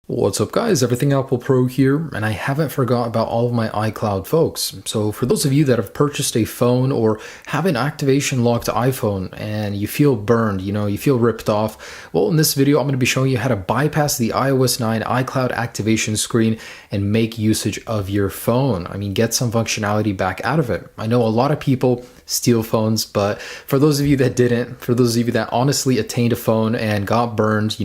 What's up guys, Everything Apple Pro here, and I haven't forgot about all of my iCloud folks. So for those of you that have purchased a phone or have an activation locked iPhone and you feel burned, you feel ripped off, well, in this video I'm going to be showing you how to bypass the iOS 9 iCloud activation screen and make usage of your phone. Get some functionality back out of it. I know a lot of people steal phones, but for those of you that didn't, for those of you that honestly attained a phone and got burned,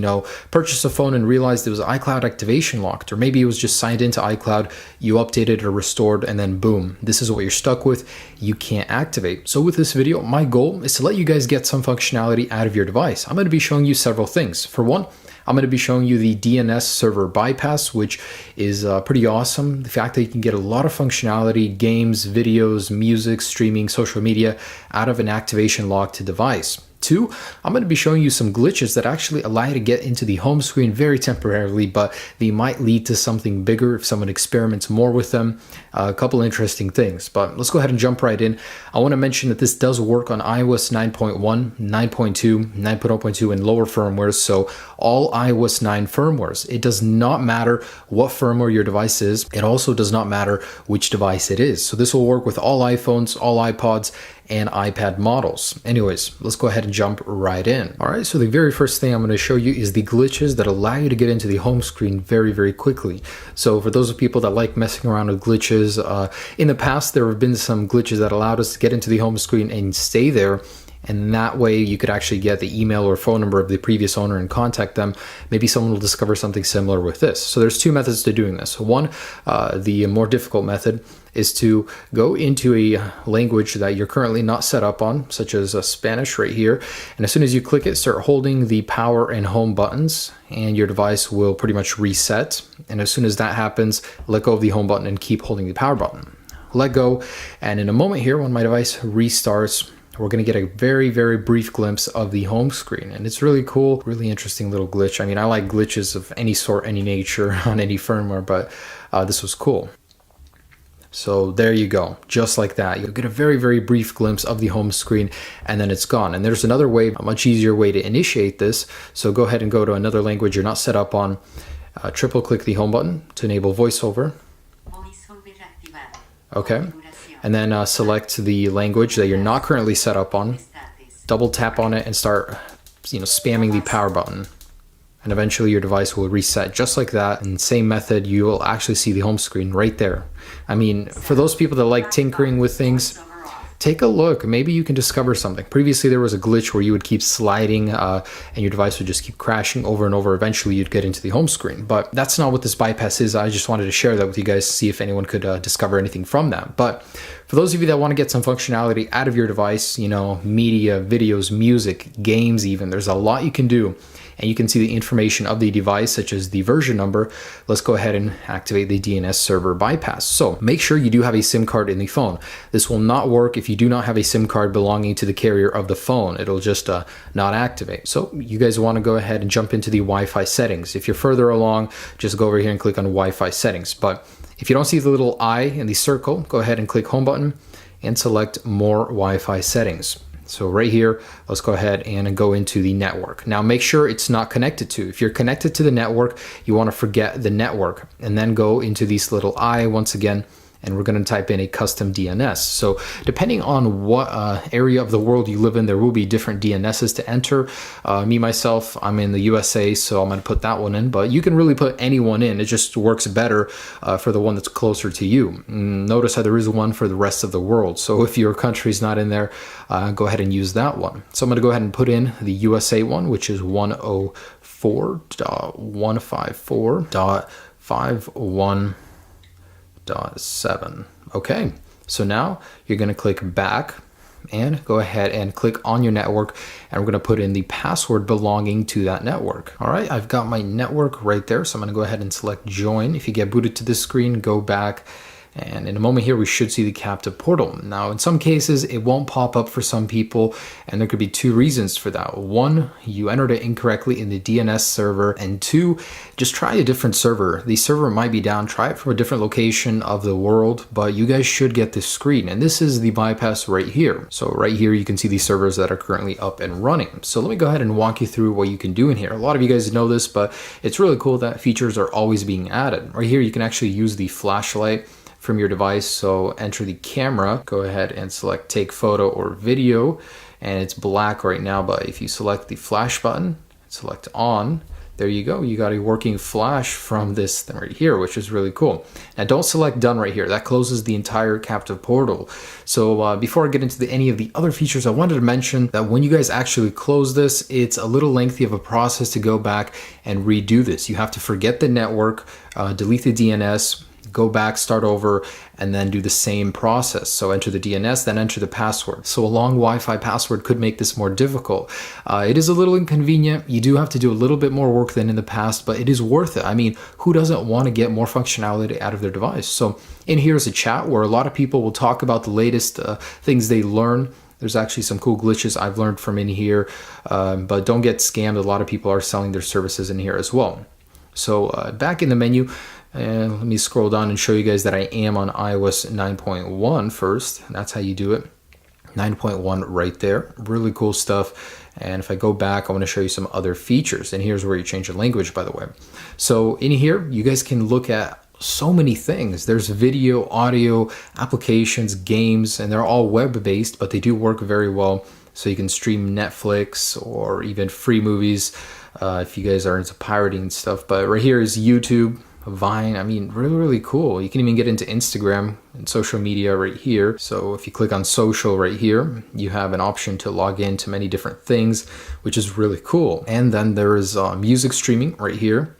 purchased a phone and realized it was iCloud activation locked, or maybe it was just signed into iCloud, you updated or restored, and then boom, this is what you're stuck with. You can't activate. So with this video, my goal is to let you guys get some functionality out of your device. I'm going to be showing you several things. For one, I'm going to be showing you the DNS server bypass, which is pretty awesome. The fact that you can get a lot of functionality, games, videos, music, streaming, social media out of an activation locked device. Two, I'm going to be showing you some glitches that actually allow you to get into the home screen very temporarily, but they might lead to something bigger if someone experiments more with them. A couple interesting things, but let's go ahead and jump right in. I want to mention that this does work on iOS 9.1, 9.2, 9.0.2, and lower firmwares, so all iOS 9 firmwares. It does not matter what firmware your device is. It also does not matter which device it is. So this will work with all iPhones, all iPods, and iPad models. Anyways, let's go ahead and jump right in. All right, so the very first thing I'm going to show you is the glitches that allow you to get into the home screen very, very quickly. So for those of people that like messing around with glitches, in the past there have been some glitches that allowed us to get into the home screen and stay there. And that way you could actually get the email or phone number of the previous owner and contact them. Maybe someone will discover something similar with this. So there's two methods to doing this. One, the more difficult method is to go into a language that you're currently not set up on, such as Spanish right here. And as soon as you click it, start holding the power and home buttons and your device will pretty much reset. And as soon as that happens, let go of the home button and keep holding the power button. Let go. And in a moment here, when my device restarts, we're going to get a very, very brief glimpse of the home screen. And it's really cool, really interesting little glitch. I like glitches of any sort, any nature on any firmware, but this was cool. So there you go, just like that. You'll get a very, very brief glimpse of the home screen and then it's gone. And there's another way, a much easier way to initiate this. So go ahead and go to another language you're not set up on. Triple click the home button to enable voiceover. Okay. And then select the language that you're not currently set up on. Double tap on it and start, spamming the power button. And eventually your device will reset just like that. And same method, you will actually see the home screen right there. For those people that like tinkering with things, take a look. Maybe you can discover something. Previously, there was a glitch where you would keep sliding and your device would just keep crashing over and over. Eventually, you'd get into the home screen. But that's not what this bypass is. I just wanted to share that with you guys to see if anyone could discover anything from that. But for those of you that want to get some functionality out of your device, media, videos, music, games even, there's a lot you can do. And you can see the information of the device, such as the version number. Let's go ahead and activate the DNS server bypass. So make sure you do have a SIM card in the phone. This will not work if you do not have a SIM card belonging to the carrier of the phone. It'll just not activate. So you guys want to go ahead and jump into the Wi-Fi settings. If you're further along, just go over here and click on Wi-Fi settings. But if you don't see the little I in the circle, go ahead and click home button and select more Wi-Fi settings. So right here, let's go ahead and go into the network. Now make sure it's not connected to. If you're connected to the network, you want to forget the network and then go into this little I once again, and we're going to type in a custom DNS. So depending on what area of the world you live in, there will be different DNSs to enter. Me, myself, I'm in the USA, so I'm going to put that one in, but you can really put any one in. It just works better for the one that's closer to you. Notice how there is one for the rest of the world. So if your country's not in there, go ahead and use that one. So I'm going to go ahead and put in the USA one, which is 104.154.51.7. Okay, so now you're going to click back and go ahead and click on your network, and we're going to put in the password belonging to that network. All right, I've got my network right there, so I'm going to go ahead and select join. If you get booted to this screen, go back And in a moment here, we should see the captive portal. Now, in some cases, it won't pop up for some people, and there could be two reasons for that. One, you entered it incorrectly in the DNS server, and two, just try a different server. The server might be down. Try it from a different location of the world, but you guys should get this screen. And this is the bypass right here. So right here, you can see these servers that are currently up and running. So let me go ahead and walk you through what you can do in here. A lot of you guys know this, but it's really cool that features are always being added. Right here, you can actually use the flashlight from your device. So enter the camera, go ahead and select take photo or video, and it's black right now, but if you select the flash button, select on, there you go. You got a working flash from this thing right here, which is really cool. Now don't select done right here. That closes the entire captive portal. So before I get into any of the other features, I wanted to mention that when you guys actually close this, it's a little lengthy of a process to go back and redo this. You have to forget the network, delete the DNS, go back, start over, and then do the same process. So enter the DNS, then enter the password. So a long Wi-Fi password could make this more difficult. It is a little inconvenient. You do have to do a little bit more work than in the past, but it is worth it. I mean, who doesn't want to get more functionality out of their device? So in here is a chat where a lot of people will talk about the latest things they learn. There's actually some cool glitches I've learned from in here, but don't get scammed. A lot of people are selling their services in here as well. So back in the menu, and let me scroll down and show you guys that I am on iOS 9.1 first. That's how you do it. 9.1 right there. Really cool stuff. And if I go back, I want to show you some other features. And here's where you change the language, by the way. So in here, you guys can look at so many things. There's video, audio, applications, games, and they're all web-based, but they do work very well. So you can stream Netflix or even free movies if you guys are into pirating and stuff. But right here is YouTube, Vine. I mean, really, really cool. You can even get into Instagram and social media right here. So if you click on social right here, you have an option to log into many different things, which is really cool. And then there is music streaming right here.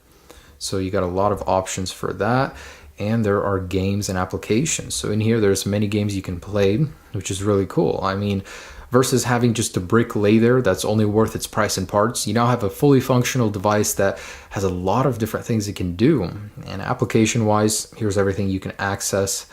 So you got a lot of options for that. And there are games and applications. So in here, there's many games you can play, which is really cool. I mean, versus having just a brick lay there that's only worth its price in parts, you now have a fully functional device that has a lot of different things it can do. And application wise, here's everything you can access.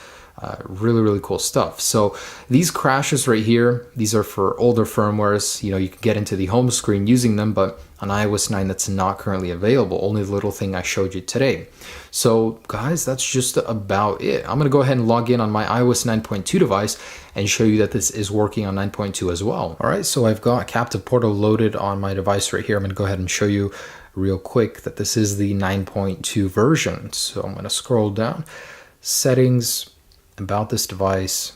Really, really cool stuff. So these crashes right here, these are for older firmwares. You know, you can get into the home screen using them, but on iOS 9, that's not currently available. Only the little thing I showed you today. So guys, that's just about it. I'm gonna go ahead and log in on my iOS 9.2 device and show you that this is working on 9.2 as well. All right, so I've got Captive Portal loaded on my device right here. I'm gonna go ahead and show you real quick that this is the 9.2 version. So I'm gonna scroll down, settings, about this device,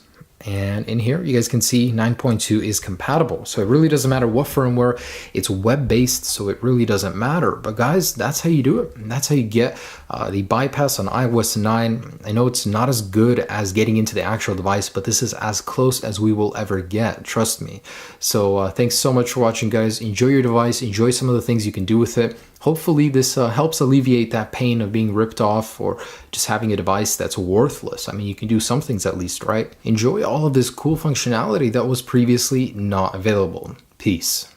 and in here you guys can see 9.2 is compatible. So it really doesn't matter what firmware, it's web-based, so it really doesn't matter. But guys, that's how you do it. And that's how you get the bypass on iOS 9. I know it's not as good as getting into the actual device, but this is as close as we will ever get, trust me. So thanks so much for watching, guys. Enjoy your device, enjoy some of the things you can do with it. Hopefully this helps alleviate that pain of being ripped off or just having a device that's worthless. I mean, you can do some things at least, right? Enjoy all of this cool functionality that was previously not available. Peace.